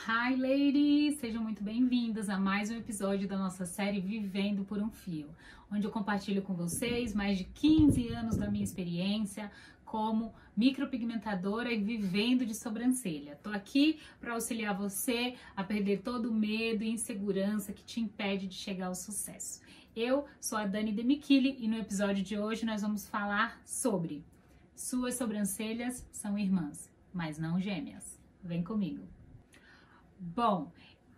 Hi ladies! Sejam muito bem-vindas a mais um episódio da nossa série Vivendo por um Fio, onde eu compartilho com vocês mais de 15 anos da minha experiência como micropigmentadora e vivendo de sobrancelha. Tô aqui para auxiliar você a perder todo o medo e insegurança que te impede de chegar ao sucesso. Eu sou a Dani Demichili e no episódio de hoje nós vamos falar sobre suas sobrancelhas são irmãs, mas não gêmeas. Vem comigo! Bom,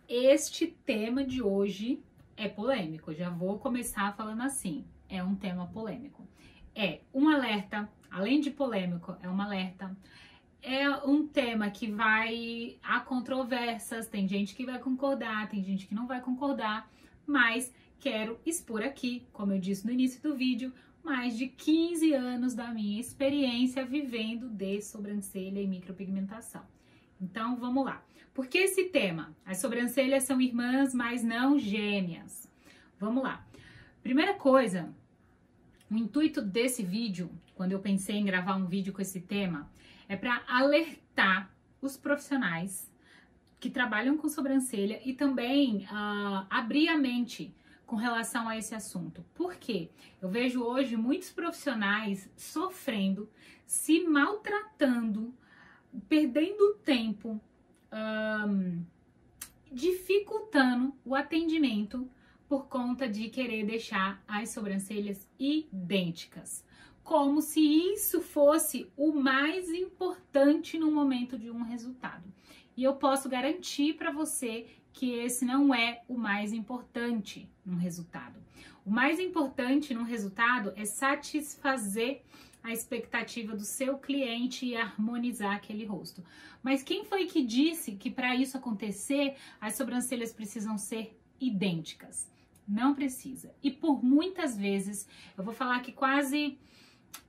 este tema de hoje é polêmico, já vou começar falando assim, é um tema polêmico. É um alerta, além de polêmico, é um alerta, é um tema que há controvérsias, tem gente que vai concordar, tem gente que não vai concordar, mas quero expor aqui, como eu disse no início do vídeo, mais de 15 anos da minha experiência vivendo de sobrancelha e micropigmentação. Então, vamos lá. Por que esse tema? As sobrancelhas são irmãs, mas não gêmeas. Vamos lá. Primeira coisa, o intuito desse vídeo, quando eu pensei em gravar um vídeo com esse tema, é para alertar os profissionais que trabalham com sobrancelha e também abrir a mente com relação a esse assunto. Por quê? Eu vejo hoje muitos profissionais sofrendo, se maltratando, perdendo tempo, dificultando o atendimento por conta de querer deixar as sobrancelhas idênticas. Como se isso fosse o mais importante no momento de um resultado. E eu posso garantir para você que esse não é o mais importante no resultado. O mais importante no resultado é satisfazer a expectativa do seu cliente e harmonizar aquele rosto. Mas quem foi que disse que para isso acontecer, as sobrancelhas precisam ser idênticas? Não precisa. E por muitas vezes, eu vou falar que quase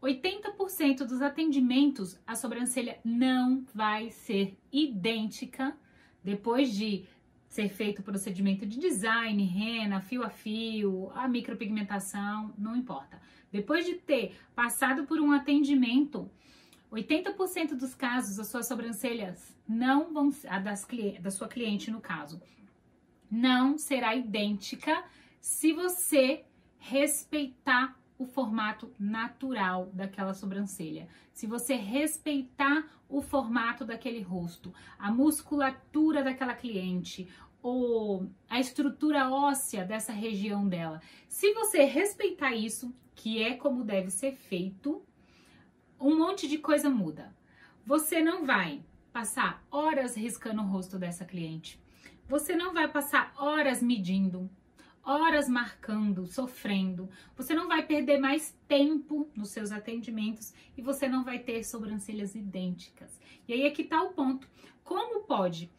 80% dos atendimentos, a sobrancelha não vai ser idêntica depois de ser feito o procedimento de design, rena, fio a fio, a micropigmentação, não importa. Depois de ter passado por um atendimento, 80% dos casos, as suas sobrancelhas não vão, da sua cliente no caso, não será idêntica se você respeitar o formato natural daquela sobrancelha. Se você respeitar o formato daquele rosto, a musculatura daquela cliente, ou a estrutura óssea dessa região dela. Se você respeitar isso, que é como deve ser feito, um monte de coisa muda. Você não vai passar horas riscando o rosto dessa cliente. Você não vai passar horas medindo, horas marcando, sofrendo. Você não vai perder mais tempo nos seus atendimentos e você não vai ter sobrancelhas idênticas. E aí é que tá o ponto. Como pode,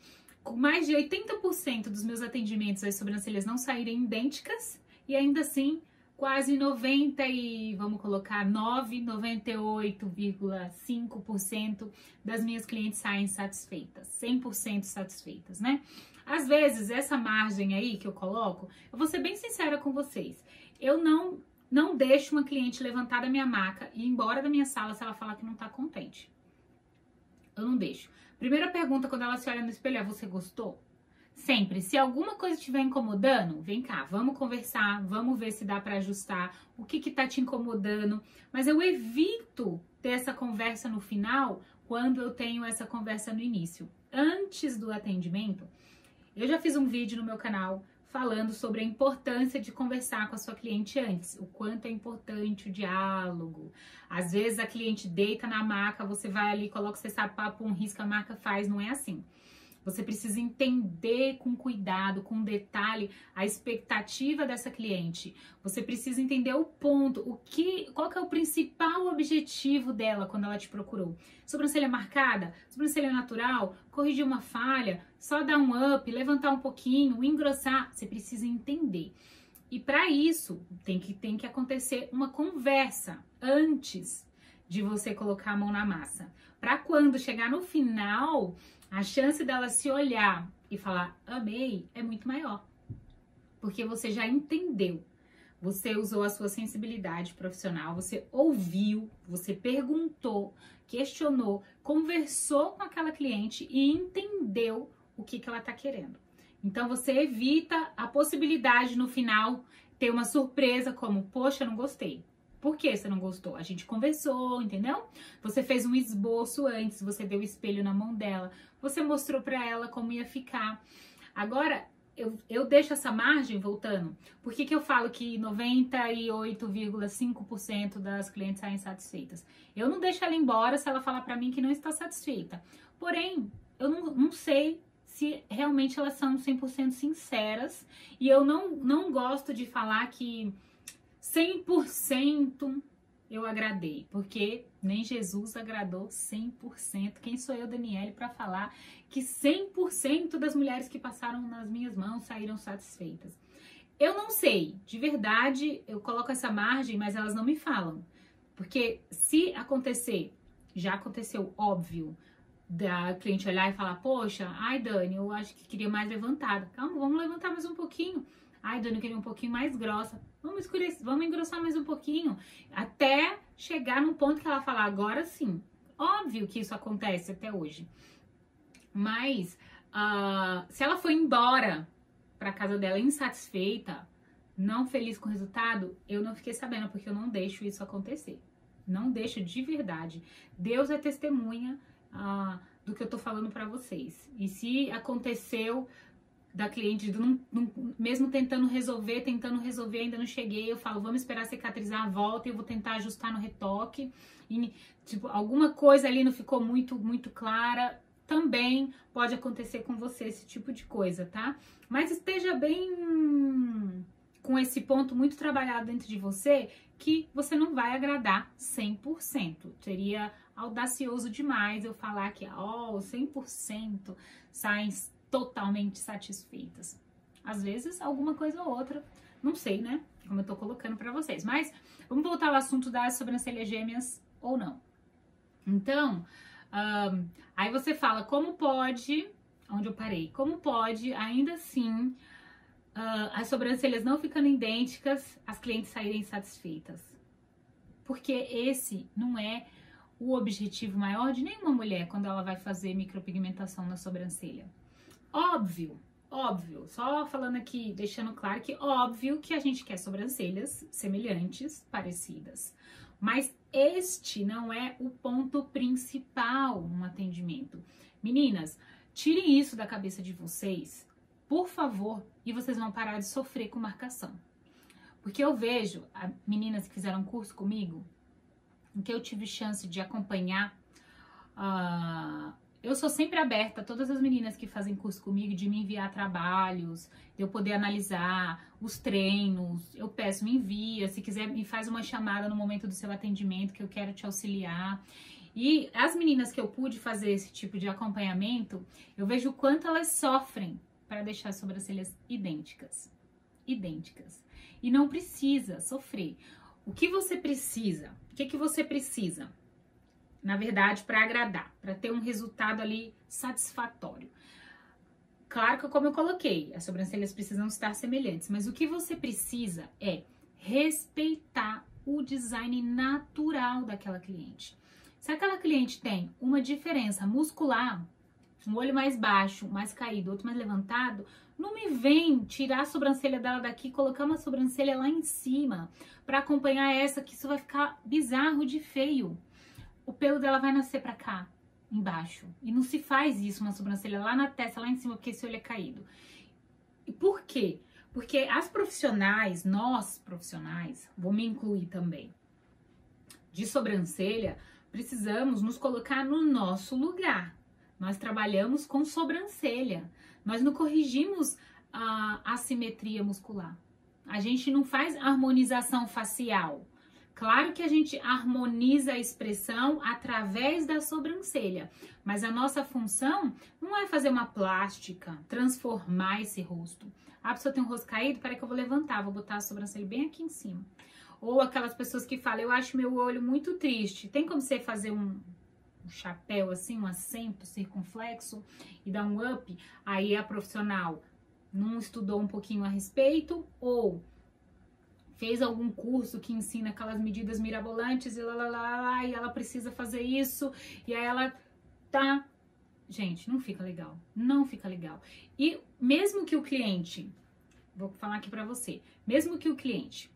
com mais de 80% dos meus atendimentos, as sobrancelhas não saírem idênticas e ainda assim quase 98,5% das minhas clientes saem satisfeitas, 100% satisfeitas, né? Às vezes, essa margem aí que eu coloco, eu vou ser bem sincera com vocês, eu não deixo uma cliente levantar da minha maca e ir embora da minha sala se ela falar que não tá contente. Eu não deixo. Primeira pergunta quando ela se olha no espelho é: você gostou? Sempre. Se alguma coisa estiver incomodando, vem cá, vamos conversar, vamos ver se dá para ajustar, o que tá te incomodando. Mas eu evito ter essa conversa no final quando eu tenho essa conversa no início. Antes do atendimento, eu já fiz um vídeo no meu canal falando sobre a importância de conversar com a sua cliente antes, o quanto é importante o diálogo. Às vezes a cliente deita na maca, você vai ali, coloca o seu sapato, risca, a marca faz, não é assim. Você precisa entender com cuidado, com detalhe, a expectativa dessa cliente. Você precisa entender o ponto, qual que é o principal objetivo dela quando ela te procurou. Sobrancelha marcada, sobrancelha natural, corrigir uma falha, só dar um up, levantar um pouquinho, engrossar. Você precisa entender. E para isso, tem que acontecer uma conversa antes de você colocar a mão na massa. Para quando chegar no final, a chance dela se olhar e falar amei é muito maior. Porque você já entendeu. Você usou a sua sensibilidade profissional, você ouviu, você perguntou, questionou, conversou com aquela cliente e entendeu o que ela tá querendo. Então você evita a possibilidade no final ter uma surpresa como, poxa, não gostei. Por que você não gostou? A gente conversou, entendeu? Você fez um esboço antes, você deu o espelho na mão dela, você mostrou pra ela como ia ficar. Agora, eu deixo essa margem, voltando, por que eu falo que 98,5% das clientes saem satisfeitas? Eu não deixo ela embora se ela falar pra mim que não está satisfeita. Porém, eu não sei se realmente elas são 100% sinceras, e eu não gosto de falar que 100% eu agradei, porque nem Jesus agradou 100%. Quem sou eu, Daniele, para falar que 100% das mulheres que passaram nas minhas mãos saíram satisfeitas? Eu não sei, de verdade, eu coloco essa margem, mas elas não me falam. Porque se acontecer, já aconteceu, óbvio, da cliente olhar e falar, poxa, ai Dani, eu acho que queria mais levantada. Calma, vamos levantar mais um pouquinho. Ai, Dani, eu queria um pouquinho mais grossa. Vamos engrossar mais um pouquinho. Até chegar num ponto que ela fala, agora sim. Óbvio que isso acontece até hoje. Mas, se ela foi embora pra casa dela insatisfeita, não feliz com o resultado, eu não fiquei sabendo, porque eu não deixo isso acontecer. Não deixo de verdade. Deus é testemunha do que eu tô falando pra vocês. E se aconteceu da cliente, mesmo tentando resolver, ainda não cheguei, eu falo, vamos esperar cicatrizar a volta e eu vou tentar ajustar no retoque. E, tipo, alguma coisa ali não ficou muito clara, também pode acontecer com você esse tipo de coisa, tá? Mas esteja bem com esse ponto muito trabalhado dentro de você, que você não vai agradar 100%. Seria audacioso demais eu falar que, 100% saem totalmente satisfeitas. Às vezes, alguma coisa ou outra, não sei, né? Como eu tô colocando pra vocês. Mas, vamos voltar ao assunto das sobrancelhas gêmeas ou não. Então, aí você fala, como pode, onde eu parei, como pode, ainda assim, as sobrancelhas não ficando idênticas, as clientes saírem satisfeitas? Porque esse não é o objetivo maior de nenhuma mulher quando ela vai fazer micropigmentação na sobrancelha. Óbvio, só falando aqui, deixando claro que óbvio que a gente quer sobrancelhas semelhantes, parecidas. Mas este não é o ponto principal no atendimento. Meninas, tirem isso da cabeça de vocês, por favor, e vocês vão parar de sofrer com marcação. Porque eu vejo meninas que fizeram curso comigo, em que eu tive chance de acompanhar. Eu sou sempre aberta a todas as meninas que fazem curso comigo de me enviar trabalhos, de eu poder analisar os treinos. Eu peço, me envia, se quiser me faz uma chamada no momento do seu atendimento que eu quero te auxiliar. E as meninas que eu pude fazer esse tipo de acompanhamento, eu vejo o quanto elas sofrem para deixar as sobrancelhas idênticas. E não precisa sofrer. O que você precisa? O que você precisa? Na verdade, para agradar, para ter um resultado ali satisfatório. Claro que, como eu coloquei, as sobrancelhas precisam estar semelhantes, mas o que você precisa é respeitar o design natural daquela cliente. Se aquela cliente tem uma diferença muscular, um olho mais baixo, mais caído, outro mais levantado, não me vem tirar a sobrancelha dela daqui e colocar uma sobrancelha lá em cima para acompanhar essa, que isso vai ficar bizarro de feio. O pelo dela vai nascer pra cá, embaixo. E não se faz isso, uma sobrancelha lá na testa, lá em cima, porque esse olho é caído. E por quê? Porque as profissionais, nós profissionais, vou me incluir também, de sobrancelha, precisamos nos colocar no nosso lugar. Nós trabalhamos com sobrancelha. Nós não corrigimos a assimetria muscular. A gente não faz harmonização facial. Claro que a gente harmoniza a expressão através da sobrancelha, mas a nossa função não é fazer uma plástica, transformar esse rosto. A pessoa tem um rosto caído, peraí que eu vou levantar, vou botar a sobrancelha bem aqui em cima. Ou aquelas pessoas que falam, eu acho meu olho muito triste. Tem como você fazer um chapéu assim, um acento circunflexo e dar um up? Aí a profissional não estudou um pouquinho a respeito ou fez algum curso que ensina aquelas medidas mirabolantes e e ela precisa fazer isso, e aí ela tá gente, não fica legal, não fica legal. E mesmo que o cliente, vou falar aqui pra você, mesmo que o cliente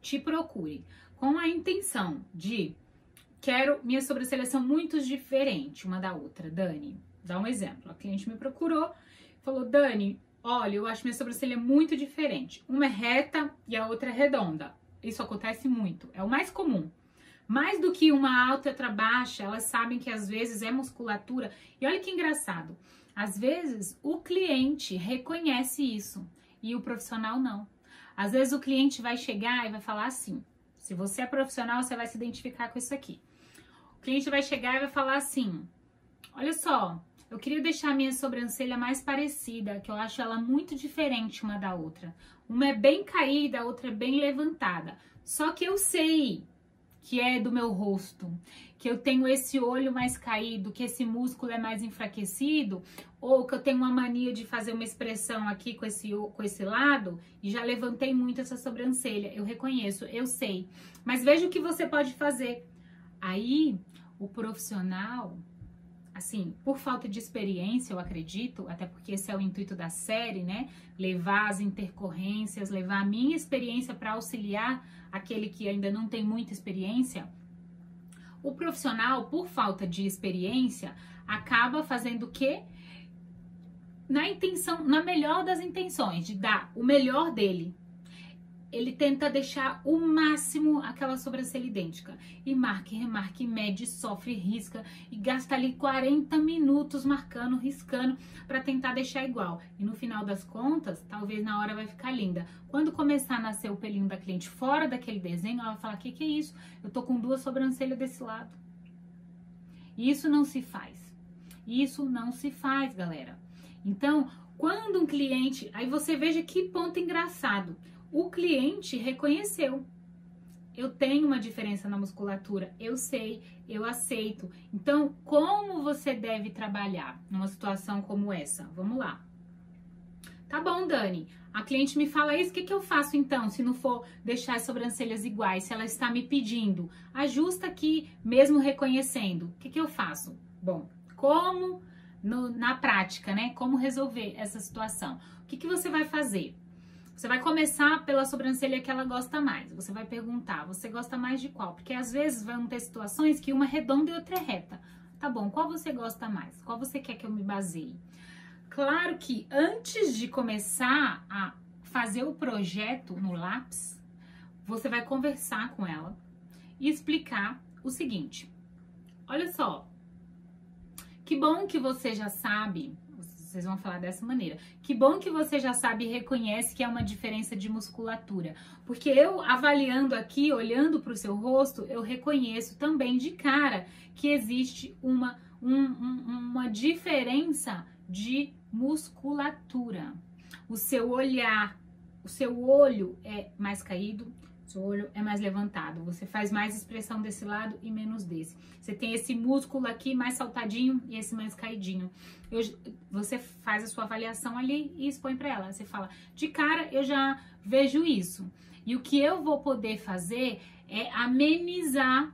te procure com a intenção de quero minhas sobrancelhas são muito diferentes uma da outra, Dani, dá um exemplo, a cliente me procurou, falou, Dani, olha, eu acho minha sobrancelha muito diferente, uma é reta e a outra é redonda, isso acontece muito, é o mais comum. Mais do que uma alta e outra baixa, elas sabem que às vezes é musculatura. E olha que engraçado, às vezes o cliente reconhece isso e o profissional não. Às vezes o cliente vai chegar e vai falar assim, se você é profissional, você vai se identificar com isso aqui. O cliente vai chegar e vai falar assim, olha só, eu queria deixar a minha sobrancelha mais parecida, que eu acho ela muito diferente uma da outra. Uma é bem caída, a outra é bem levantada. Só que eu sei que é do meu rosto, que eu tenho esse olho mais caído, que esse músculo é mais enfraquecido, ou que eu tenho uma mania de fazer uma expressão aqui com esse lado, e já levantei muito essa sobrancelha, eu reconheço, eu sei. Mas veja o que você pode fazer. Aí, o profissional, assim, por falta de experiência, eu acredito, até porque esse é o intuito da série, né? Levar as intercorrências, levar a minha experiência para auxiliar aquele que ainda não tem muita experiência. O profissional, por falta de experiência, acaba fazendo o quê? Na intenção, na melhor das intenções, de dar o melhor dele. Ele tenta deixar o máximo aquela sobrancelha idêntica. E marca, remarca, mede, sofre, risca. E gasta ali 40 minutos marcando, riscando, para tentar deixar igual. E no final das contas, talvez na hora vai ficar linda. Quando começar a nascer o pelinho da cliente fora daquele desenho, ela vai falar, que é isso? Eu tô com duas sobrancelhas desse lado. E isso não se faz. Isso não se faz, galera. Então, quando um cliente... Aí você veja que ponto engraçado. O cliente reconheceu. Eu tenho uma diferença na musculatura, eu sei, eu aceito. Então, como você deve trabalhar numa situação como essa? Vamos lá. Tá bom, Dani, a cliente me fala isso, o que que eu faço então, se não for deixar as sobrancelhas iguais, se ela está me pedindo? Ajusta aqui, mesmo reconhecendo. O que que eu faço? Bom, como na prática, né? Como resolver essa situação? O que que você vai fazer? Você vai começar pela sobrancelha que ela gosta mais. Você vai perguntar, você gosta mais de qual? Porque às vezes vão ter situações que uma é redonda e outra é reta. Tá bom, qual você gosta mais? Qual você quer que eu me baseie? Claro que antes de começar a fazer o projeto no lápis, você vai conversar com ela e explicar o seguinte. Olha só, que bom que você já sabe... Vocês vão falar dessa maneira. Que bom que você já sabe e reconhece que é uma diferença de musculatura. Porque eu, avaliando aqui, olhando para o seu rosto, eu reconheço também de cara que existe uma diferença de musculatura. O seu olhar, o seu olho é mais caído, o seu olho é mais levantado. Você faz mais expressão desse lado e menos desse. Você tem esse músculo aqui mais saltadinho e esse mais caidinho. Você faz a sua avaliação ali e expõe para ela. Você fala, de cara eu já vejo isso. E o que eu vou poder fazer é amenizar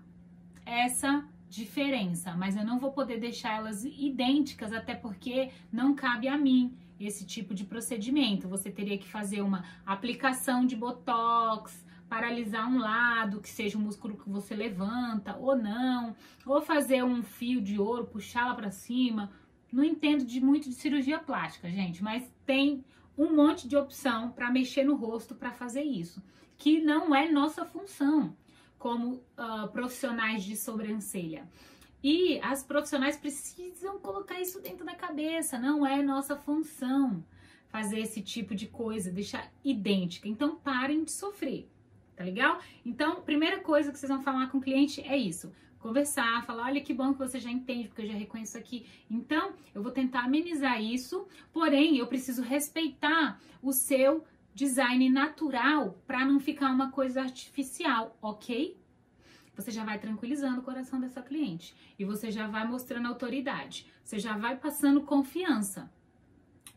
essa diferença. Mas eu não vou poder deixar elas idênticas, até porque não cabe a mim esse tipo de procedimento. Você teria que fazer uma aplicação de botox, paralisar um lado, que seja o músculo que você levanta ou não, ou fazer um fio de ouro, puxar lá pra cima. Não entendo muito de cirurgia plástica, gente, mas tem um monte de opção para mexer no rosto para fazer isso, que não é nossa função como profissionais de sobrancelha. E as profissionais precisam colocar isso dentro da cabeça, não é nossa função fazer esse tipo de coisa, deixar idêntica. Então parem de sofrer. Tá legal? Então, primeira coisa que vocês vão falar com o cliente é isso. Conversar, falar, olha que bom que você já entende, porque eu já reconheço aqui. Então, eu vou tentar amenizar isso, porém, eu preciso respeitar o seu design natural para não ficar uma coisa artificial, ok? Você já vai tranquilizando o coração dessa cliente. E você já vai mostrando autoridade. Você já vai passando confiança.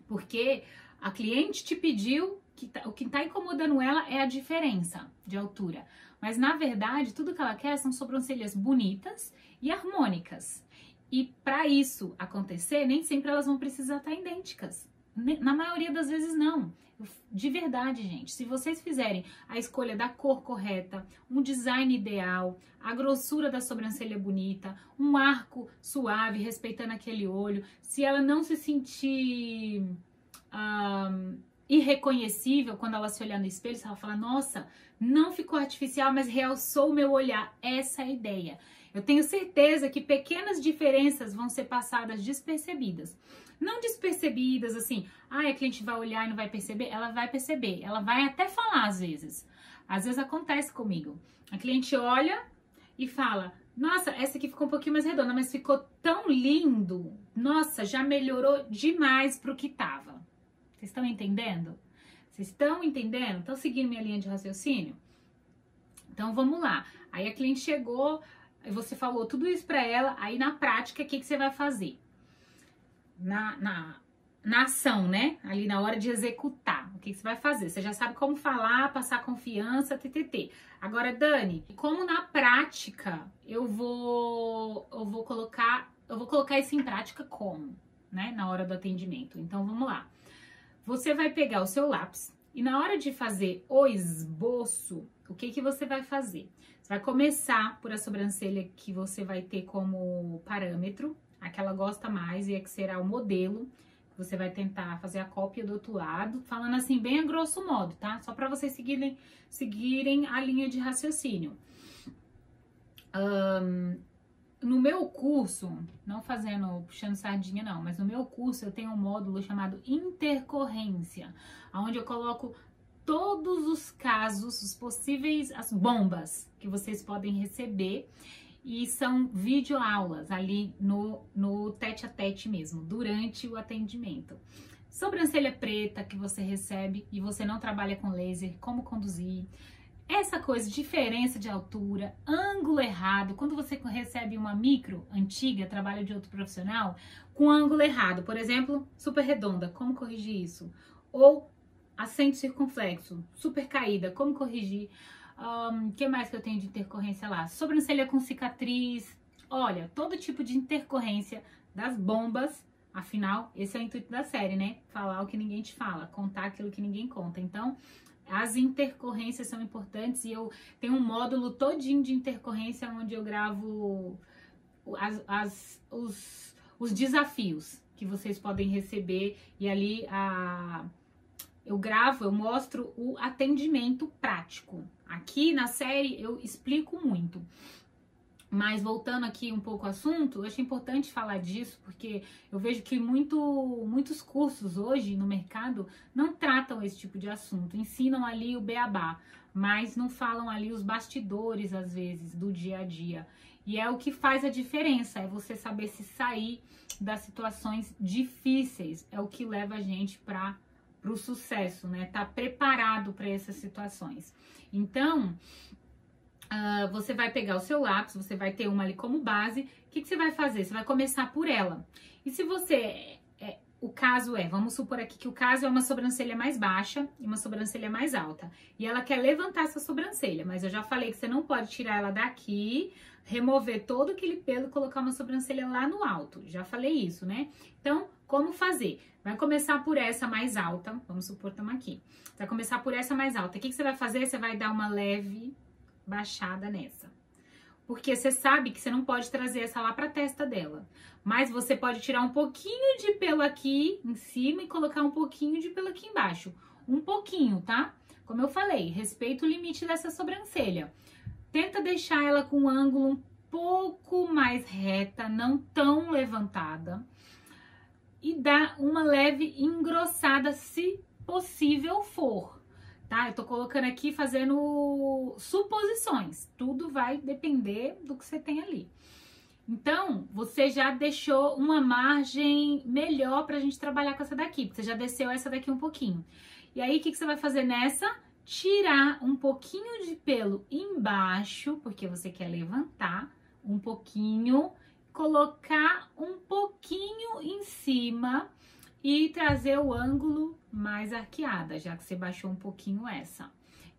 Porque a cliente te pediu... o que está incomodando ela é a diferença de altura. Mas, na verdade, tudo que ela quer são sobrancelhas bonitas e harmônicas. E para isso acontecer, nem sempre elas vão precisar estar idênticas. Na maioria das vezes não. De verdade, gente, se vocês fizerem a escolha da cor correta, um design ideal, a grossura da sobrancelha bonita, um arco suave, respeitando aquele olho, se ela não se sentir irreconhecível quando ela se olhar no espelho, se ela falar, nossa, não ficou artificial, mas realçou o meu olhar. Essa é a ideia. Eu tenho certeza que pequenas diferenças vão ser passadas despercebidas. Não despercebidas, assim, a cliente vai olhar e não vai perceber. Ela vai perceber, ela vai até falar às vezes. Às vezes acontece comigo. A cliente olha e fala, nossa, essa aqui ficou um pouquinho mais redonda, mas ficou tão lindo. Nossa, já melhorou demais pro que tava. Vocês estão entendendo? Vocês estão entendendo? Estão seguindo minha linha de raciocínio? Então, vamos lá. Aí a cliente chegou, você falou tudo isso pra ela, aí na prática, o que você vai fazer? Na ação, né? Ali na hora de executar. O que você vai fazer? Você já sabe como falar, passar confiança, ttt. Agora, Dani, como na prática eu vou colocar isso em prática como, né? Na hora do atendimento. Então, vamos lá. Você vai pegar o seu lápis e na hora de fazer o esboço, o que você vai fazer? Você vai começar por a sobrancelha que você vai ter como parâmetro, a que ela gosta mais e é que será o modelo. Você vai tentar fazer a cópia do outro lado, falando assim bem a grosso modo, tá? Só para vocês seguirem a linha de raciocínio. No meu curso, não puxando sardinha não, mas no meu curso eu tenho um módulo chamado intercorrência, onde eu coloco todos os casos, os possíveis, as bombas que vocês podem receber, e são videoaulas ali no tete-a-tete mesmo, durante o atendimento. Sobrancelha preta que você recebe e você não trabalha com laser, como conduzir. Essa coisa, diferença de altura, ângulo errado, quando você recebe uma micro antiga, trabalho de outro profissional, com ângulo errado, por exemplo, super redonda, como corrigir isso? Ou acento circunflexo, super caída, como corrigir? Que mais que eu tenho de intercorrência lá? Sobrancelha com cicatriz. Olha, todo tipo de intercorrência das bombas. Afinal, esse é o intuito da série, né? Falar o que ninguém te fala, contar aquilo que ninguém conta. Então, as intercorrências são importantes e eu tenho um módulo todinho de intercorrência onde eu gravo os desafios que vocês podem receber e ali eu mostro o atendimento prático. Aqui na série eu explico muito. Mas voltando aqui um pouco ao assunto, eu acho importante falar disso, porque eu vejo que muitos cursos hoje no mercado não tratam esse tipo de assunto, ensinam ali o beabá, mas não falam ali os bastidores, às vezes, do dia a dia. E é o que faz a diferença, é você saber se sair das situações difíceis, é o que leva a gente para o sucesso, né? Tá preparado para essas situações. Então, você vai pegar o seu lápis, você vai ter uma ali como base. O que você vai fazer? Você vai começar por ela. E se você... o caso vamos supor aqui que o caso é uma sobrancelha mais baixa e uma sobrancelha mais alta. E ela quer levantar essa sobrancelha, mas eu já falei que você não pode tirar ela daqui, remover todo aquele pelo e colocar uma sobrancelha lá no alto. Já falei isso, né? Então, como fazer? Vai começar por essa mais alta, vamos supor, estamos aqui. Vai começar por essa mais alta. O que você vai fazer? Você vai dar uma leve baixada nessa. Porque você sabe que você não pode trazer essa lá pra testa dela. Mas você pode tirar um pouquinho de pelo aqui em cima e colocar um pouquinho de pelo aqui embaixo. Um pouquinho, tá? Como eu falei, respeita o limite dessa sobrancelha. Tenta deixar ela com um ângulo um pouco mais reta, não tão levantada. E dá uma leve engrossada, se possível for. Tá? Eu tô colocando aqui, fazendo suposições. Tudo vai depender do que você tem ali. Então, você já deixou uma margem melhor pra gente trabalhar com essa daqui. Você já desceu essa daqui um pouquinho. E aí, o que você vai fazer nessa? Tirar um pouquinho de pelo embaixo, porque você quer levantar um pouquinho. Colocar um pouquinho em cima e trazer o ângulo mais arqueada, já que você baixou um pouquinho essa.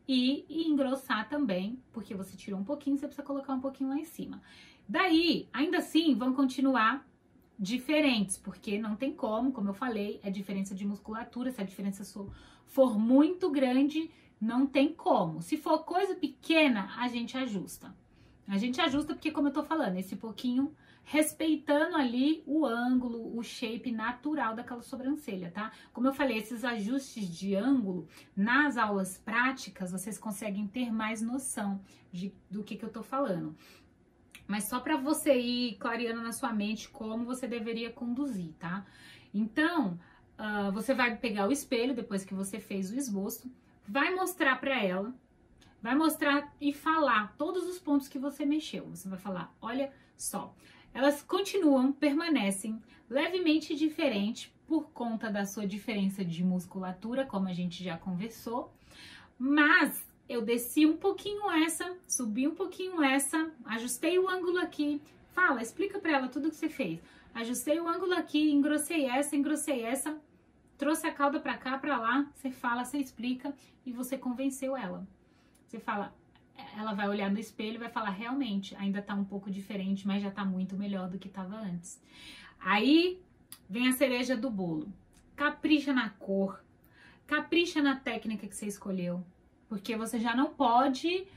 E engrossar também, porque você tirou um pouquinho, você precisa colocar um pouquinho lá em cima. Daí, ainda assim, vão continuar diferentes, porque não tem como eu falei, é diferença de musculatura. Se a diferença for muito grande, não tem como. Se for coisa pequena, a gente ajusta. A gente ajusta porque, como eu tô falando, esse pouquinho respeitando ali o ângulo, o shape natural daquela sobrancelha, tá? Como eu falei, esses ajustes de ângulo, nas aulas práticas, vocês conseguem ter mais noção do que eu tô falando. Mas só para você ir clareando na sua mente como você deveria conduzir, tá? Então, você vai pegar o espelho, depois que você fez o esboço, vai mostrar para ela, vai mostrar e falar todos os pontos que você mexeu. Você vai falar, olha só, elas continuam, permanecem levemente diferentes por conta da sua diferença de musculatura, como a gente já conversou, mas eu desci um pouquinho essa, subi um pouquinho essa, ajustei o ângulo aqui. Fala, explica pra ela tudo que você fez. Ajustei o ângulo aqui, engrossei essa, trouxe a cauda pra cá, pra lá. Você fala, você explica e você convenceu ela. Você fala, ela vai olhar no espelho e vai falar, realmente, ainda tá um pouco diferente, mas já tá muito melhor do que tava antes. Aí vem a cereja do bolo. Capricha na cor, capricha na técnica que você escolheu. Porque você já não pode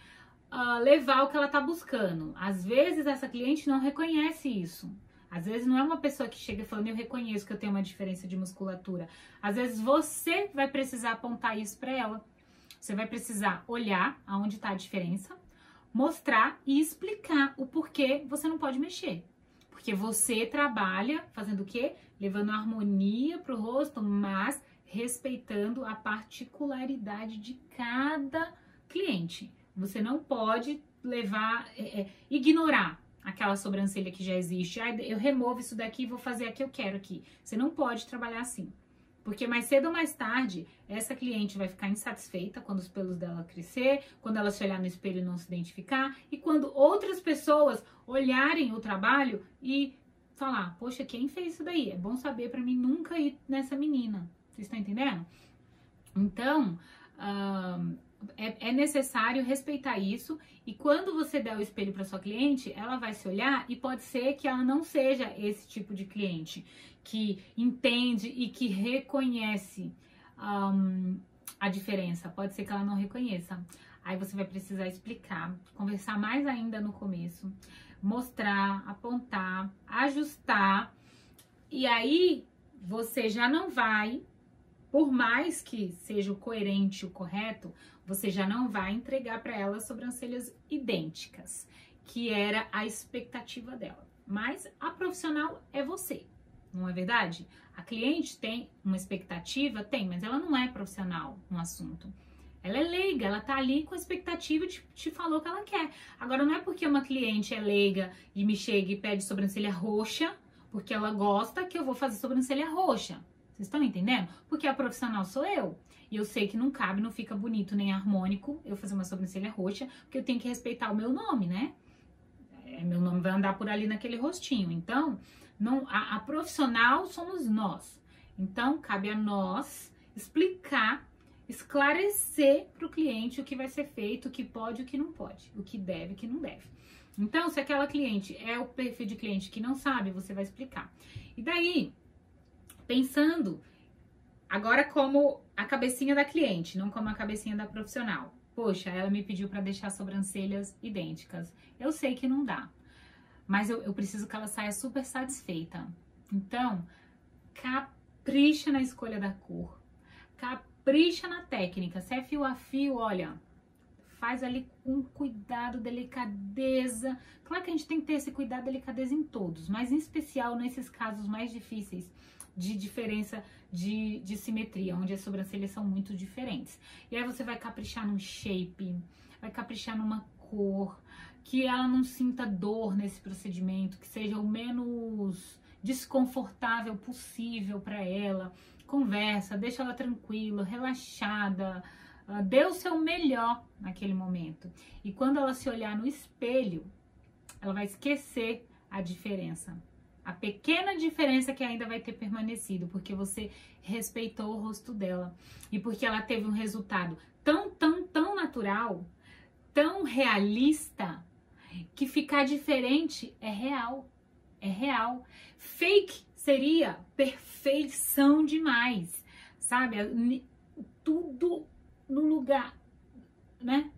levar o que ela tá buscando. Às vezes essa cliente não reconhece isso. Às vezes não é uma pessoa que chega falando, eu reconheço que eu tenho uma diferença de musculatura. Às vezes você vai precisar apontar isso pra ela. Você vai precisar olhar aonde tá a diferença, mostrar e explicar o porquê você não pode mexer. Porque você trabalha fazendo o quê? Levando harmonia pro rosto, mas respeitando a particularidade de cada cliente. Você não pode ignorar aquela sobrancelha que já existe. Ah, eu removo isso daqui e vou fazer a que eu quero aqui. Você não pode trabalhar assim. Porque mais cedo ou mais tarde, essa cliente vai ficar insatisfeita quando os pelos dela crescer, quando ela se olhar no espelho e não se identificar, e quando outras pessoas olharem o trabalho e falar, poxa, quem fez isso daí? É bom saber pra mim nunca ir nessa menina. Vocês estão entendendo? Então, é necessário respeitar isso, e quando você der o espelho para sua cliente, ela vai se olhar e pode ser que ela não seja esse tipo de cliente que entende e que reconhece a diferença. Pode ser que ela não reconheça. Aí você vai precisar explicar, conversar mais ainda no começo, mostrar, apontar, ajustar, e aí você já não vai, por mais que seja o coerente, o correto, você já não vai entregar para ela sobrancelhas idênticas, que era a expectativa dela. Mas a profissional é você, não é verdade? A cliente tem uma expectativa? Tem, mas ela não é profissional no assunto. Ela é leiga, ela tá ali com a expectativa de te falar o que ela quer. Agora, não é porque uma cliente é leiga e me chega e pede sobrancelha roxa, porque ela gosta, que eu vou fazer sobrancelha roxa. Vocês estão entendendo? Porque a profissional sou eu. E eu sei que não cabe, não fica bonito nem harmônico eu fazer uma sobrancelha roxa, porque eu tenho que respeitar o meu nome, né? Meu nome vai andar por ali naquele rostinho. Então, a profissional somos nós. Então, cabe a nós explicar, esclarecer para o cliente o que vai ser feito, o que pode e o que não pode, o que deve e o que não deve. Então, se aquela cliente é o perfil de cliente que não sabe, você vai explicar. E daí, pensando agora como a cabecinha da cliente, não como a cabecinha da profissional. Poxa, ela me pediu para deixar sobrancelhas idênticas. Eu sei que não dá, mas eu preciso que ela saia super satisfeita. Então, capricha na escolha da cor, capricha na técnica. Se é fio a fio, olha, faz ali com cuidado, delicadeza. Claro que a gente tem que ter esse cuidado, delicadeza em todos, mas em especial nesses casos mais difíceis de diferença de simetria, onde as sobrancelhas são muito diferentes. E aí você vai caprichar num shape, vai caprichar numa cor, que ela não sinta dor nesse procedimento, que seja o menos desconfortável possível para ela. Conversa, deixa ela tranquila, relaxada, dê o seu melhor naquele momento. E quando ela se olhar no espelho, ela vai esquecer a diferença. A pequena diferença que ainda vai ter permanecido, porque você respeitou o rosto dela. E porque ela teve um resultado tão natural, tão realista, que ficar diferente é real. É real. Fake seria perfeição demais, sabe? Tudo no lugar, né?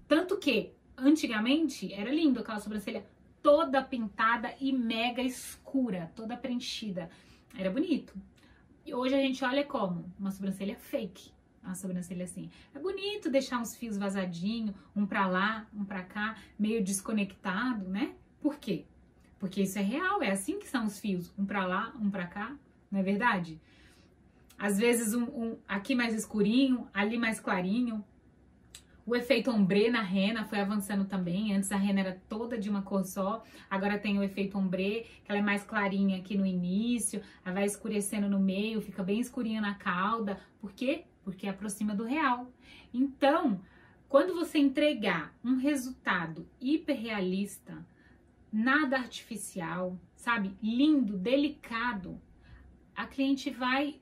Tanto que, antigamente, era lindo aquela sobrancelha toda pintada e mega escura, toda preenchida. Era bonito. E hoje a gente olha como uma sobrancelha fake. Uma sobrancelha assim. É bonito deixar uns fios vazadinhos, um pra lá, um pra cá, meio desconectado, né? Por quê? Porque isso é real, é assim que são os fios. Um pra lá, um pra cá, não é verdade? Às vezes aqui mais escurinho, ali mais clarinho. O efeito ombré na rena foi avançando também. Antes a rena era toda de uma cor só. Agora tem o efeito ombré, que ela é mais clarinha aqui no início. Ela vai escurecendo no meio, fica bem escurinha na cauda. Por quê? Porque aproxima do real. Então, quando você entregar um resultado hiperrealista, nada artificial, sabe? Lindo, delicado, a cliente vai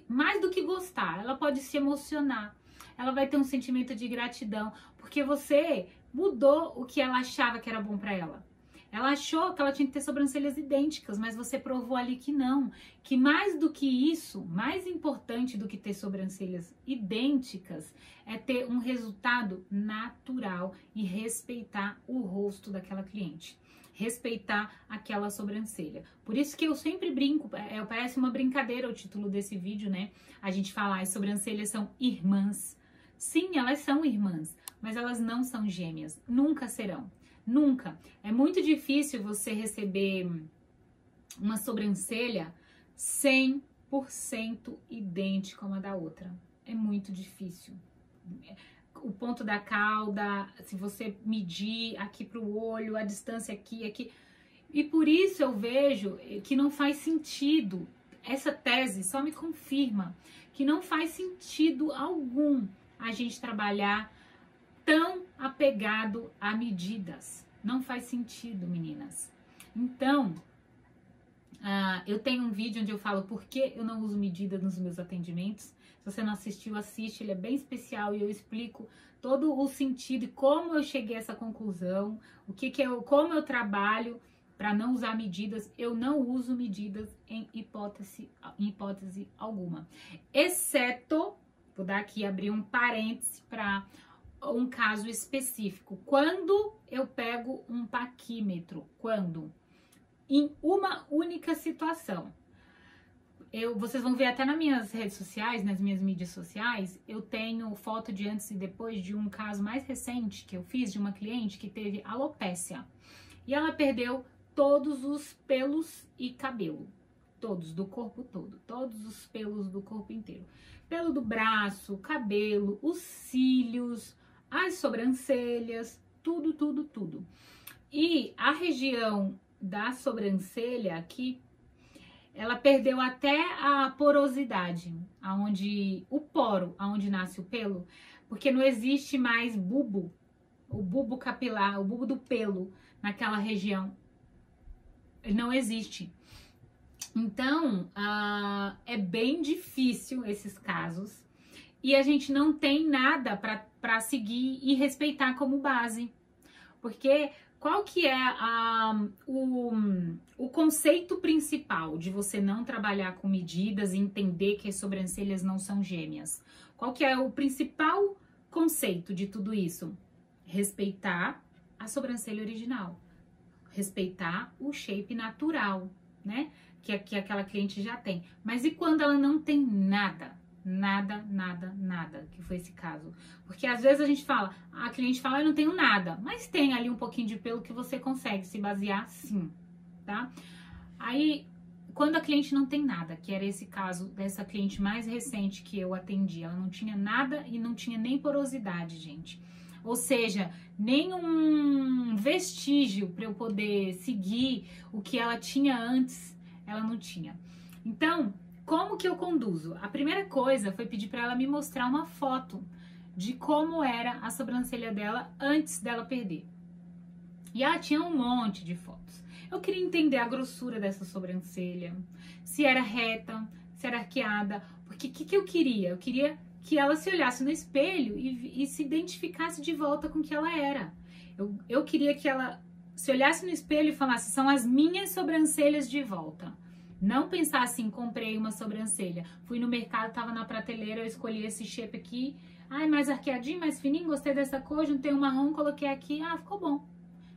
mais do que gostar, ela pode se emocionar. Ela vai ter um sentimento de gratidão, porque você mudou o que ela achava que era bom para ela. Ela achou que ela tinha que ter sobrancelhas idênticas, mas você provou ali que não. Que mais do que isso, mais importante do que ter sobrancelhas idênticas, é ter um resultado natural e respeitar o rosto daquela cliente. Respeitar aquela sobrancelha. Por isso que eu sempre brinco, parece uma brincadeira o título desse vídeo, né? A gente fala, as sobrancelhas são irmãs. Sim, elas são irmãs, mas elas não são gêmeas, nunca serão, nunca. É muito difícil você receber uma sobrancelha 100% idêntica uma da outra, é muito difícil. O ponto da cauda, se você medir aqui para o olho, a distância aqui. E por isso eu vejo que não faz sentido, essa tese só me confirma que não faz sentido algum a gente trabalhar tão apegado a medidas. Não faz sentido, meninas. Então, eu tenho um vídeo onde eu falo por que eu não uso medida nos meus atendimentos. Se você não assistiu, assiste, ele é bem especial e eu explico todo o sentido e como eu cheguei a essa conclusão, como eu trabalho para não usar medidas. Eu não uso medidas em hipótese alguma, exceto, vou dar aqui, abrir um parêntese para um caso específico. Quando eu pego um paquímetro, em uma única situação. Vocês vão ver até nas minhas redes sociais, nas minhas mídias sociais, eu tenho foto de antes e depois de um caso mais recente que eu fiz de uma cliente que teve alopécia. E ela perdeu todos os pelos e cabelo. Todos, do corpo todo. Todos os pelos do corpo inteiro. Pelo do braço, cabelo, os cílios, as sobrancelhas, tudo, tudo, tudo. E a região da sobrancelha aqui, ela perdeu até a porosidade, o poro, aonde nasce o pelo, porque não existe mais bulbo, o bulbo capilar, o bulbo do pelo naquela região, não existe. Então, é bem difícil esses casos e a gente não tem nada para seguir e respeitar como base, porque qual que é o conceito principal de você não trabalhar com medidas e entender que as sobrancelhas não são gêmeas? Qual que é o principal conceito de tudo isso? Respeitar a sobrancelha original, respeitar o shape natural, né? Que aquela cliente já tem. Mas e quando ela não tem nada? Nada, que foi esse caso. Porque às vezes a cliente fala, eu não tenho nada, mas tem ali um pouquinho de pelo que você consegue se basear, sim, tá? Aí, quando a cliente não tem nada, que era esse caso dessa cliente mais recente que eu atendi, ela não tinha nada e não tinha nem porosidade, gente. Ou seja, nenhum vestígio para eu poder seguir o que ela tinha antes, ela não tinha. Então, como que eu conduzo? A primeira coisa foi pedir para ela me mostrar uma foto de como era a sobrancelha dela antes dela perder. E ela tinha um monte de fotos. Eu queria entender a grossura dessa sobrancelha, se era reta, se era arqueada, porque o que eu queria? Eu queria que ela se olhasse no espelho e se identificasse de volta com o que ela era. Eu queria que ela se olhasse no espelho e falasse, são as minhas sobrancelhas de volta. Não pensar assim, comprei uma sobrancelha, fui no mercado, tava na prateleira, eu escolhi esse shape aqui, ai, mais arqueadinho, mais fininho, gostei dessa cor, juntei um marrom, coloquei aqui, ah, ficou bom.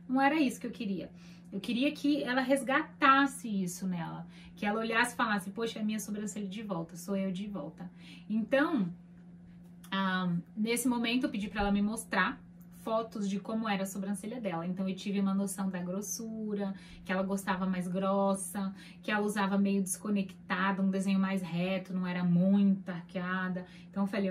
Não era isso que eu queria. Eu queria que ela resgatasse isso nela, que ela olhasse e falasse, poxa, é minha sobrancelha de volta, sou eu de volta. Então, nesse momento eu pedi para ela me mostrar fotos de como era a sobrancelha dela. Então eu tive uma noção da grossura, que ela gostava mais grossa, que ela usava meio desconectada, um desenho mais reto, não era muito arqueada. Então eu falei,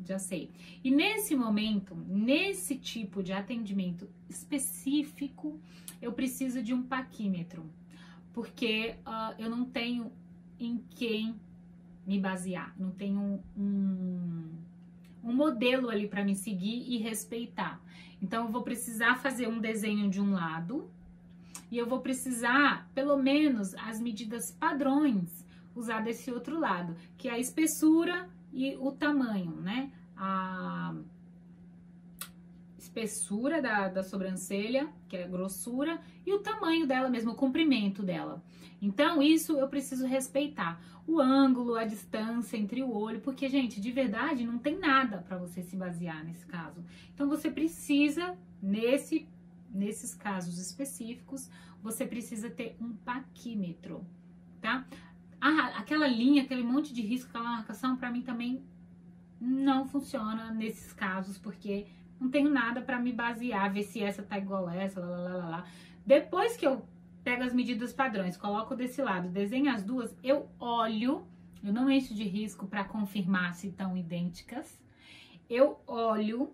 já sei. E nesse momento, nesse tipo de atendimento específico, eu preciso de um paquímetro, porque eu não tenho em quem me basear, não tenho um modelo ali para me seguir e respeitar. Então, eu vou precisar fazer um desenho de um lado e eu vou precisar, pelo menos, as medidas padrões usar desse outro lado, que é a espessura e o tamanho, né? A espessura da sobrancelha, que é a grossura, e o tamanho dela mesmo, o comprimento dela. Então, isso eu preciso respeitar. O ângulo, a distância entre o olho, porque, gente, de verdade, não tem nada para você se basear nesse caso. Então, você precisa, nesses casos específicos, você precisa ter um paquímetro, tá? Aquela linha, aquele monte de risco, aquela marcação, para mim também não funciona nesses casos, porque não tenho nada para me basear, ver se essa tá igual a essa, lá. Depois que eu pego as medidas padrões, coloco desse lado, desenho as duas, eu olho, eu não encho de risco para confirmar se estão idênticas. Eu olho,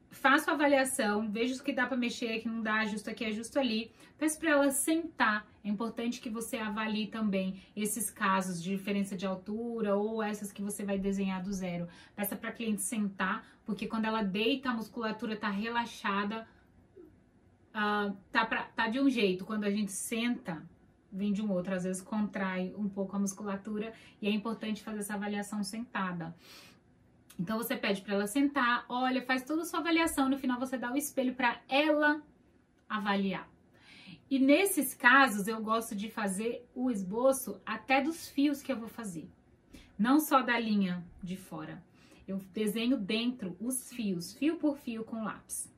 faço a avaliação, vejo o que dá para mexer, que não dá, ajusto aqui, ajusto ali. Peço para ela sentar. É importante que você avalie também esses casos de diferença de altura ou essas que você vai desenhar do zero. Peça para a cliente sentar, porque quando ela deita, a musculatura tá relaxada, tá de um jeito. Quando a gente senta, vem de um outro. Às vezes contrai um pouco a musculatura e é importante fazer essa avaliação sentada. Então você pede para ela sentar, olha, faz toda a sua avaliação, no final você dá o espelho para ela avaliar. E nesses casos eu gosto de fazer o esboço até dos fios que eu vou fazer, não só da linha de fora. Eu desenho dentro os fios, fio por fio com lápis.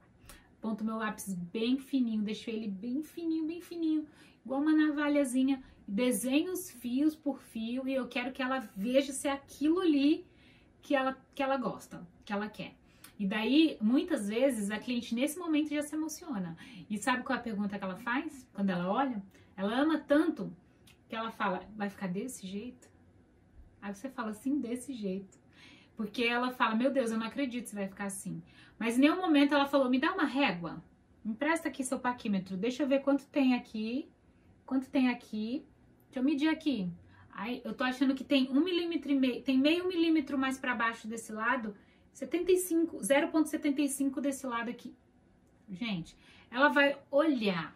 Ponto meu lápis bem fininho, deixo ele bem fininho, igual uma navalhazinha. Desenho os fios por fio e eu quero que ela veja se é aquilo ali que ela gosta, que ela quer. E daí, muitas vezes, a cliente nesse momento já se emociona. E sabe qual é a pergunta que ela faz quando ela olha? Ela ama tanto que ela fala, vai ficar desse jeito? Aí você fala assim, desse jeito. Porque ela fala, meu Deus, eu não acredito que vai ficar assim. Mas em nenhum momento ela falou, me dá uma régua. Empresta aqui seu paquímetro, deixa eu ver quanto tem aqui. Deixa eu medir aqui. Aí eu tô achando que tem 1,5 mm, tem meio milímetro mais para baixo desse lado, 0,75 desse lado aqui. Gente, ela vai olhar,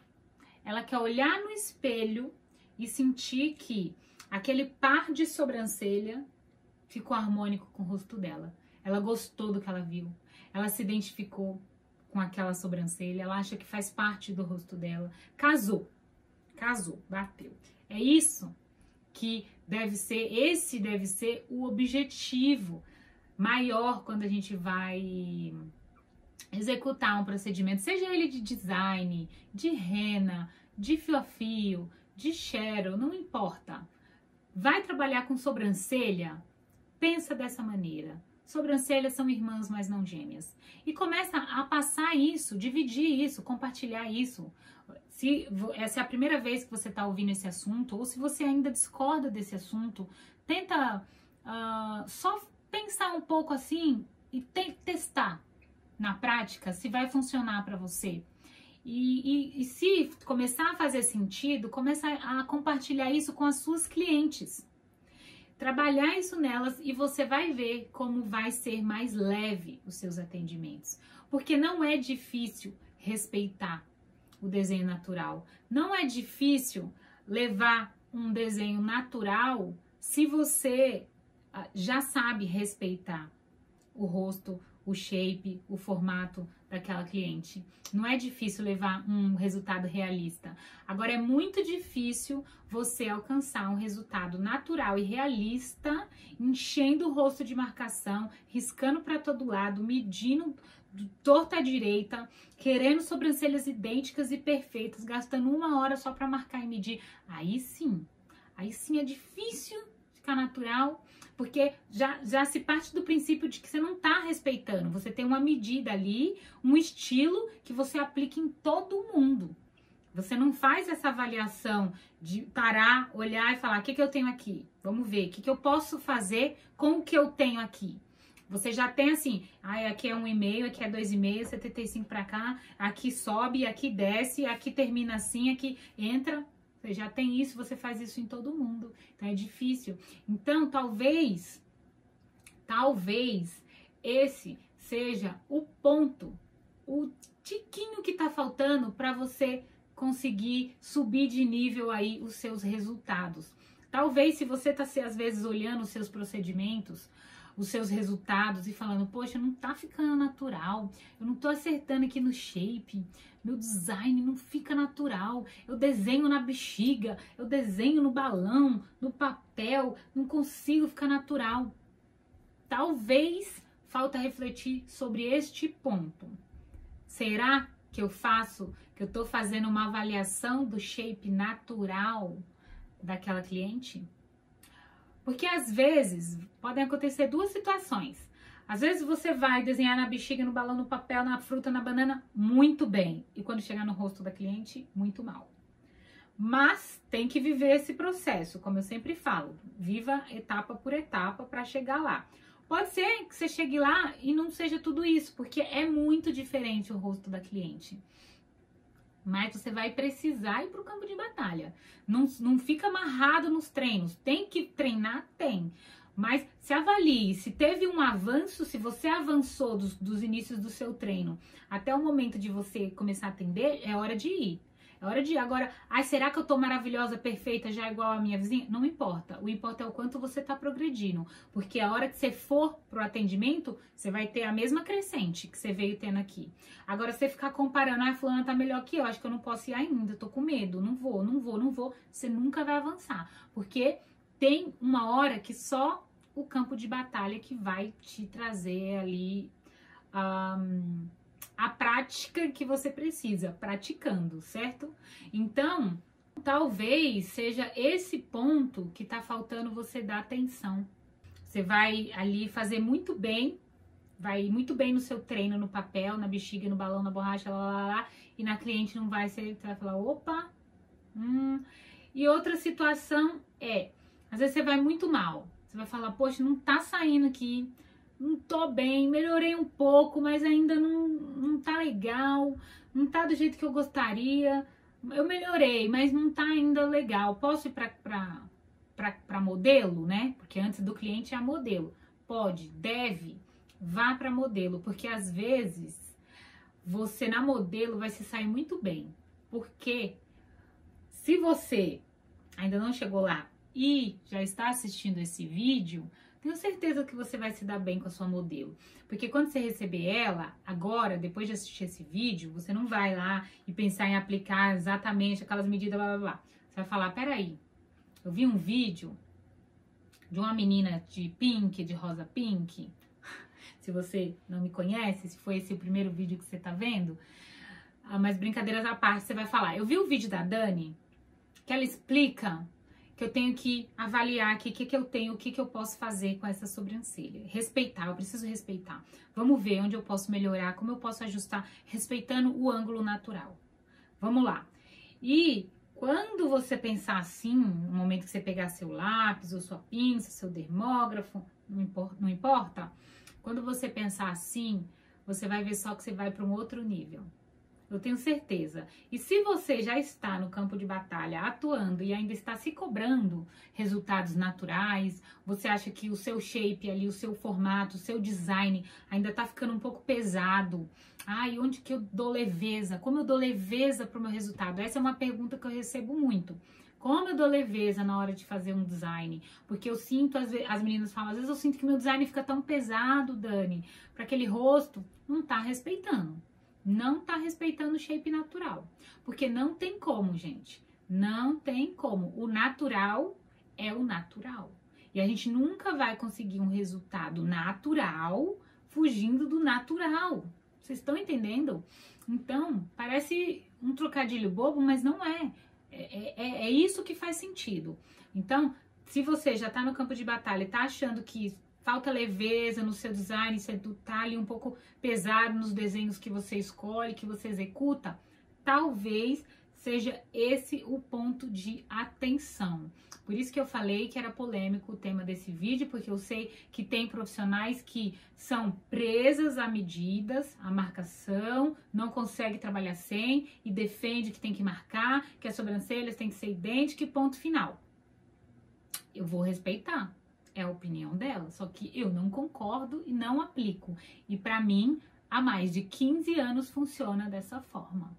ela quer olhar no espelho e sentir que aquele par de sobrancelha ficou harmônico com o rosto dela. Ela gostou do que ela viu, ela se identificou com aquela sobrancelha, ela acha que faz parte do rosto dela. Casou, bateu. É isso que esse deve ser o objetivo maior quando a gente vai executar um procedimento, seja ele de design, de rena, de fio a fio, de shadow, não importa. Vai trabalhar com sobrancelha? Pensa dessa maneira. Sobrancelhas são irmãs, mas não gêmeas. E começa a passar isso, dividir isso, compartilhar isso. Se essa é a primeira vez que você está ouvindo esse assunto, ou se você ainda discorda desse assunto, tenta só pensar um pouco assim e testar na prática se vai funcionar para você. E se começar a fazer sentido, começa a compartilhar isso com as suas clientes. Trabalhar isso nelas e você vai ver como vai ser mais leve os seus atendimentos. Porque não é difícil respeitar o desenho natural. Não é difícil levar um desenho natural se você já sabe respeitar o rosto, o shape, o formato daquela cliente. Não é difícil levar um resultado realista. Agora, é muito difícil você alcançar um resultado natural e realista, enchendo o rosto de marcação, riscando para todo lado, medindo torta à direita, querendo sobrancelhas idênticas e perfeitas, gastando 1 hora só para marcar e medir. Aí sim é difícil ficar natural, porque já se parte do princípio de que você não está respeitando. Você tem uma medida ali, um estilo que você aplica em todo mundo. Você não faz essa avaliação de parar, olhar e falar: o que eu tenho aqui? Vamos ver, o que eu posso fazer com o que eu tenho aqui? Você já tem assim, aqui é 1,5, aqui é 2,5, 75 para cá, aqui sobe, aqui desce, aqui termina assim, aqui entra. Você já tem isso, você faz isso em todo mundo. Então é difícil. Então talvez esse seja o ponto, o tiquinho que tá faltando para você conseguir subir de nível aí os seus resultados. Talvez, se você tá às vezes olhando os seus procedimentos, os seus resultados e falando: poxa, não tá ficando natural, eu não tô acertando aqui no shape, meu design não fica natural, eu desenho na bexiga, eu desenho no balão, no papel, não consigo ficar natural. Talvez falta refletir sobre este ponto. Será que eu tô fazendo uma avaliação do shape natural daquela cliente? Porque às vezes podem acontecer duas situações. Às vezes você vai desenhar na bexiga, no balão, no papel, na fruta, na banana, muito bem. E quando chegar no rosto da cliente, muito mal. Mas tem que viver esse processo, como eu sempre falo. Viva etapa por etapa para chegar lá. Pode ser que você chegue lá e não seja tudo isso, porque é muito diferente o rosto da cliente. Mas você vai precisar ir para o campo de batalha. Não fica amarrado nos treinos. Tem que treinar? Tem. Mas se avalie, se teve um avanço, se você avançou dos inícios do seu treino até o momento de você começar a atender, é hora de ir. É hora de ir. Agora, será que eu tô maravilhosa, perfeita, já igual a minha vizinha? Não importa. O importa é o quanto você tá progredindo. Porque a hora que você for pro atendimento, você vai ter a mesma crescente que você veio tendo aqui. Agora, você ficar comparando: a fulana tá melhor que eu, acho que eu não posso ir ainda, tô com medo, não vou. Você nunca vai avançar. Porque tem uma hora que só o campo de batalha que vai te trazer ali a prática que você precisa, praticando, certo? Então, talvez seja esse ponto que tá faltando você dar atenção. Você vai ali fazer muito bem, vai ir muito bem no seu treino, no papel, na bexiga, no balão, na borracha, e na cliente não vai ser, você vai falar: opa, E outra situação às vezes você vai muito mal, você vai falar: poxa, não tá saindo aqui, não tô bem, melhorei um pouco, mas ainda não tá legal, não tá do jeito que eu gostaria. Eu melhorei, mas não tá ainda legal. Posso ir pra modelo, né? Porque antes do cliente é a modelo. Pode, deve, vá pra modelo, porque às vezes você na modelo vai se sair muito bem. Porque se você ainda não chegou lá e já está assistindo esse vídeo, tenho certeza que você vai se dar bem com a sua modelo. Porque quando você receber ela, agora, depois de assistir esse vídeo, você não vai lá e pensar em aplicar exatamente aquelas medidas, blá, blá, blá. Você vai falar: peraí, eu vi um vídeo de uma menina de pink, de rosa pink. Se você não me conhece, se foi esse o primeiro vídeo que você tá vendo, mas brincadeiras à parte, você vai falar: eu vi o vídeo da Dani, que ela explica que eu tenho que avaliar aqui o que eu tenho, o que eu posso fazer com essa sobrancelha. Respeitar, eu preciso respeitar. Vamos ver onde eu posso melhorar, como eu posso ajustar, respeitando o ângulo natural. Vamos lá. E quando você pensar assim, no momento que você pegar seu lápis, ou sua pinça, seu dermógrafo, não importa, quando você pensar assim, você vai ver só que você vai para um outro nível. Eu tenho certeza. E se você já está no campo de batalha atuando e ainda está se cobrando resultados naturais, você acha que o seu shape ali, o seu formato, o seu design ainda está ficando um pouco pesado. E onde que eu dou leveza? Como eu dou leveza para o meu resultado? Essa é uma pergunta que eu recebo muito. Como eu dou leveza na hora de fazer um design? Porque eu sinto, as meninas falam, às vezes eu sinto que meu design fica tão pesado, Dani, para aquele rosto, não tá respeitando. Não tá respeitando o shape natural. Porque não tem como, gente. Não tem como. O natural é o natural. E a gente nunca vai conseguir um resultado natural fugindo do natural. Vocês estão entendendo? Então, parece um trocadilho bobo, mas não é. É isso que faz sentido. Então, se você já tá no campo de batalha e tá achando que falta leveza no seu design, você tá ali um pouco pesado nos desenhos que você escolhe, que você executa, talvez seja esse o ponto de atenção. Por isso que eu falei que era polêmico o tema desse vídeo, porque eu sei que tem profissionais que são presas a medidas, a marcação, não consegue trabalhar sem e defende que tem que marcar, que as sobrancelhas têm que ser idênticas e ponto final. Eu vou respeitar, é a opinião dela, só que eu não concordo e não aplico. E pra mim, há mais de 15 anos funciona dessa forma,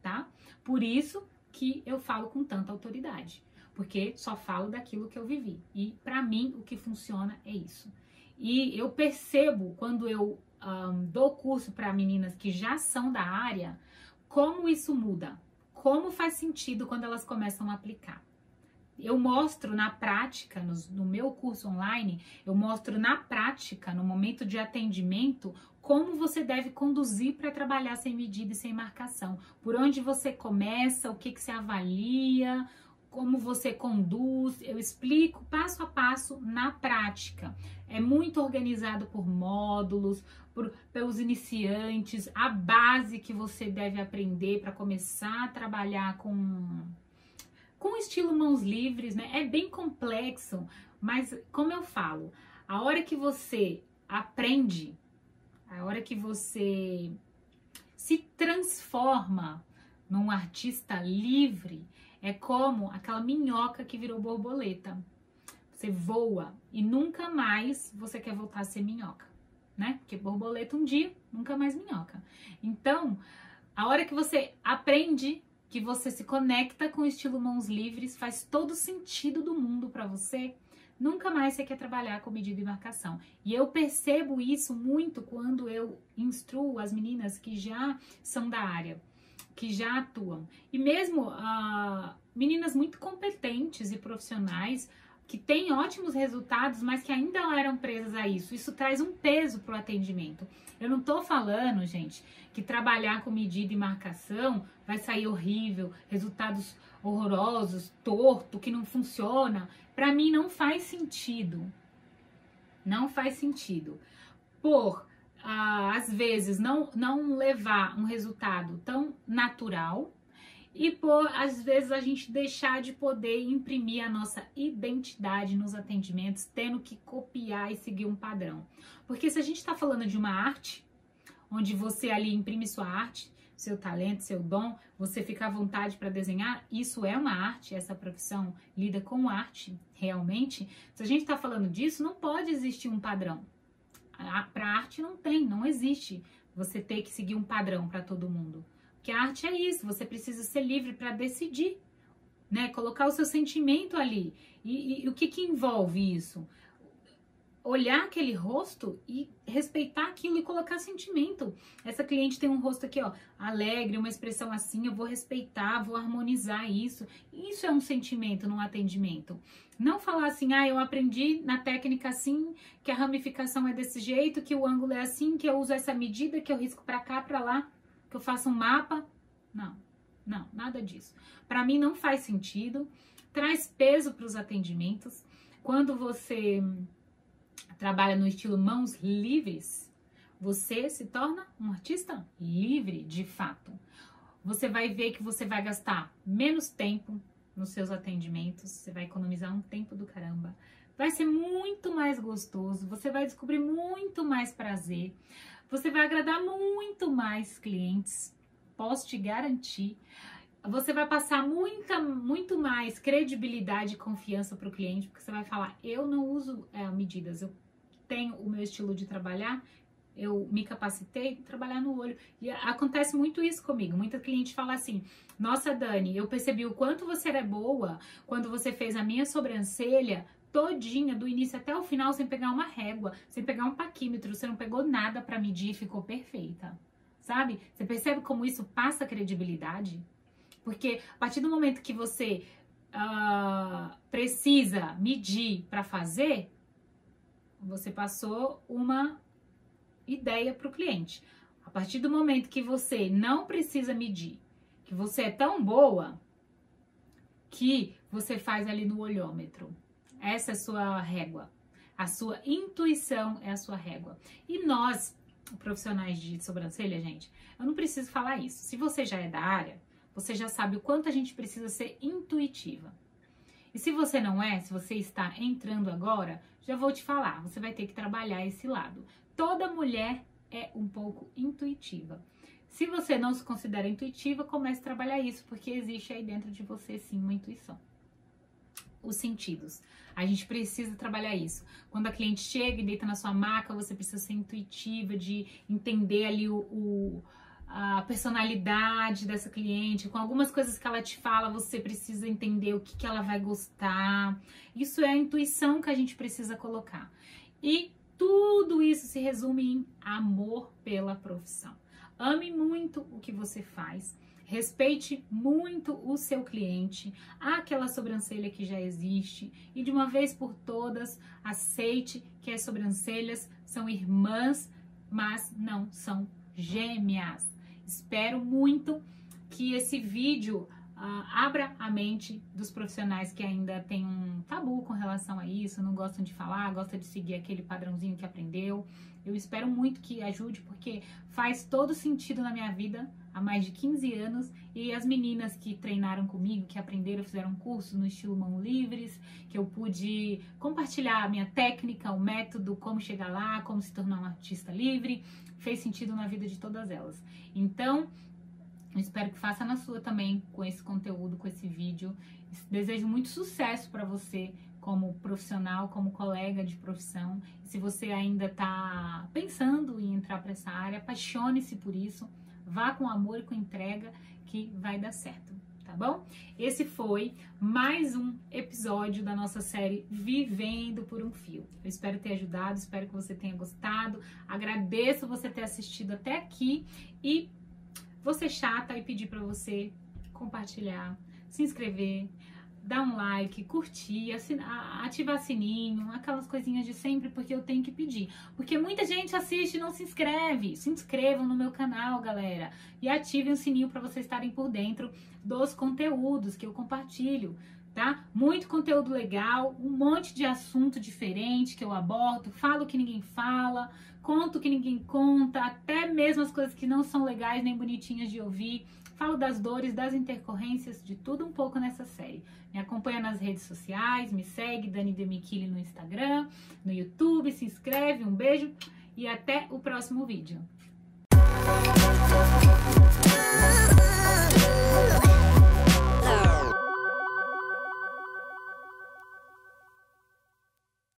tá? Por isso que eu falo com tanta autoridade, porque só falo daquilo que eu vivi. E pra mim, o que funciona é isso. E eu percebo, quando eu dou curso para meninas que já são da área, como isso muda, como faz sentido quando elas começam a aplicar. Eu mostro na prática, no meu curso online, eu mostro na prática, no momento de atendimento, como você deve conduzir para trabalhar sem medida e sem marcação. Por onde você começa, o que você avalia, como você conduz, eu explico passo a passo na prática. É muito organizado por módulos, pelos iniciantes, a base que você deve aprender para começar a trabalhar com estilo mãos livres, né? É bem complexo, mas como eu falo, a hora que você aprende, a hora que você se transforma num artista livre, é como aquela minhoca que virou borboleta. Você voa e nunca mais você quer voltar a ser minhoca, né? Porque borboleta um dia, nunca mais minhoca. Então, a hora que você aprende, que você se conecta com o estilo mãos livres, faz todo sentido do mundo para você, nunca mais você quer trabalhar com medida e marcação. E eu percebo isso muito quando eu instruo as meninas que já são da área, que já atuam. E mesmo meninas muito competentes e profissionais, que têm ótimos resultados, mas que ainda eram presas a isso. Isso traz um peso para o atendimento. Eu não tô falando, gente, que trabalhar com medida e marcação vai sair horrível, resultados horrorosos, torto, que não funciona. Para mim não faz sentido. Não faz sentido. Às vezes, não levar um resultado tão natural e às vezes, a gente deixar de poder imprimir a nossa identidade nos atendimentos, tendo que copiar e seguir um padrão. Porque se a gente está falando de uma arte, onde você ali imprime sua arte, seu talento, seu dom, você fica à vontade para desenhar, isso é uma arte, essa profissão lida com arte, realmente. Se a gente está falando disso, não pode existir um padrão. Para arte não existe você ter que seguir um padrão para todo mundo. Porque a arte é isso, você precisa ser livre para decidir, né? Colocar o seu sentimento ali. E o que envolve isso? Olhar aquele rosto e respeitar aquilo e colocar sentimento. Essa cliente tem um rosto aqui, ó, alegre, uma expressão assim, eu vou respeitar, vou harmonizar isso. Isso é um sentimento num atendimento. Não falar assim, eu aprendi na técnica assim, que a ramificação é desse jeito, que o ângulo é assim, que eu uso essa medida, que eu risco para cá, para lá, que eu faço um mapa. Não, nada disso. Para mim não faz sentido, traz peso para os atendimentos. Quando você trabalha no estilo mãos livres, você se torna um artista livre de fato. Você vai ver que você vai gastar menos tempo nos seus atendimentos, você vai economizar um tempo do caramba, vai ser muito mais gostoso, você vai descobrir muito mais prazer, você vai agradar muito mais clientes, posso te garantir. Você vai passar muito mais credibilidade e confiança para o cliente, porque você vai falar, eu não uso medidas, eu tenho o meu estilo de trabalhar eu me capacitei para trabalhar no olho. E acontece muito isso comigo. Muita cliente fala assim, nossa, Dani, eu percebi o quanto você era boa quando você fez a minha sobrancelha todinha, do início até o final, sem pegar uma régua, sem pegar um paquímetro, você não pegou nada para medir e ficou perfeita. Sabe? Você percebe como isso passa credibilidade? Porque a partir do momento que você precisa medir para fazer, você passou uma ideia para o cliente. A partir do momento que você não precisa medir, que você é tão boa que você faz ali no olhômetro. Essa é a sua régua. A sua intuição é a sua régua. E nós, profissionais de sobrancelha, gente, eu não preciso falar isso. Se você já é da área, você já sabe o quanto a gente precisa ser intuitiva. E se você não é, se você está entrando agora, já vou te falar, você vai ter que trabalhar esse lado. Toda mulher é um pouco intuitiva. Se você não se considera intuitiva, comece a trabalhar isso, porque existe aí dentro de você sim uma intuição. Os sentidos. A gente precisa trabalhar isso. Quando a cliente chega e deita na sua maca, você precisa ser intuitiva, de entender ali a personalidade dessa cliente. Com algumas coisas que ela te fala, você precisa entender o que ela vai gostar. Isso é a intuição que a gente precisa colocar. E tudo isso se resume em amor pela profissão. Ame muito o que você faz. Respeite muito o seu cliente, aquela sobrancelha que já existe e de uma vez por todas aceite que as sobrancelhas são irmãs, mas não são gêmeas. Espero muito que esse vídeo abra a mente dos profissionais que ainda têm um tabu com relação a isso, não gostam de falar, gostam de seguir aquele padrãozinho que aprendeu. Eu espero muito que ajude, porque faz todo sentido na minha vida há mais de 15 anos. E as meninas que treinaram comigo, que aprenderam, fizeram um curso no estilo Mãos Livres, que eu pude compartilhar a minha técnica, o método, como chegar lá, como se tornar um artista livre, fez sentido na vida de todas elas. Então, eu espero que faça na sua também, com esse conteúdo, com esse vídeo. Desejo muito sucesso para você, como profissional, como colega de profissão. E se você ainda está pensando em entrar para essa área, apaixone-se por isso, vá com amor e com entrega, que vai dar certo, tá bom? Esse foi mais um episódio da nossa série Vivendo por um Fio. Eu espero ter ajudado, espero que você tenha gostado. Agradeço você ter assistido até aqui e vou ser chata e pedir para você compartilhar, se inscrever, dar um like, curtir, ativar sininho, aquelas coisinhas de sempre, porque eu tenho que pedir. Porque muita gente assiste e não se inscreve. Se inscrevam no meu canal, galera, e ativem o sininho para vocês estarem por dentro dos conteúdos que eu compartilho, tá? Muito conteúdo legal, um monte de assunto diferente que eu abordo, falo que ninguém fala, conto que ninguém conta, até mesmo as coisas que não são legais nem bonitinhas de ouvir. Falo das dores, das intercorrências, de tudo um pouco nessa série. Me acompanha nas redes sociais, me segue, Dani Demichili no Instagram, no YouTube, se inscreve, um beijo e até o próximo vídeo.